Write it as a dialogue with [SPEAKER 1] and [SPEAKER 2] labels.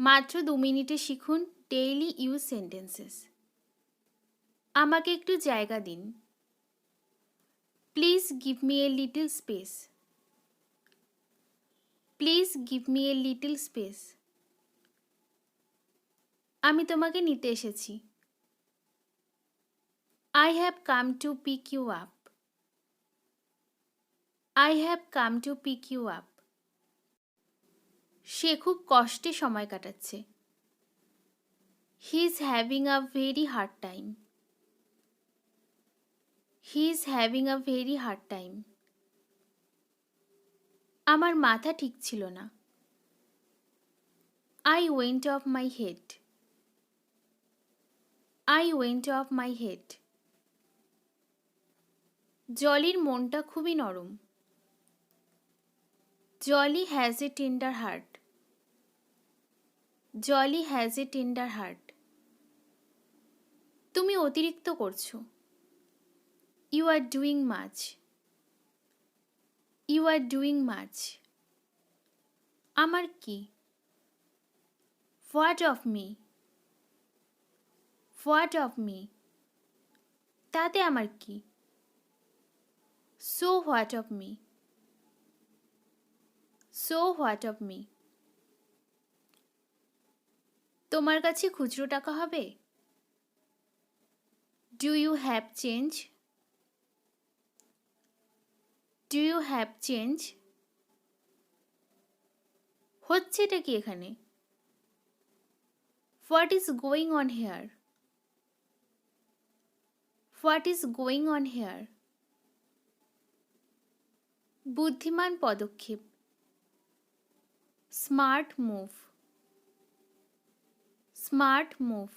[SPEAKER 1] মাত্র 2 মিনিটে শিখুন ডেইলি ইউজ সেন্টেন্সেস। আমাকে একটু জায়গা দিন। Please give me a little space. Please give me a little space. আমি তোমাকে নিতে এসেছি। I have come to pick you up. I have come to pick you up. সে খুব কষ্টে সময় কাটাচ্ছে। He is having a very hard time. He is having a very hard time. আমার মাথা ঠিক ছিল না। I went off my head. I went off my head. জলির মনটা খুবই নরম। Jolly has a tender heart. Jolly has a tender heart. তুমি অতিরিক্ত করছো। You are doing much. You are doing much. আমার কি? What of me? What of me? তাতে আমার কি? So what of me? So what of me? তোমার কাছে খুচরো টাকা হবে? Do you have change? Do you have change? হচ্ছেটা কি এখানে? What is going on here? What is going on here? বুদ্ধিমান পদক্ষেপ। Smart move. Smart move.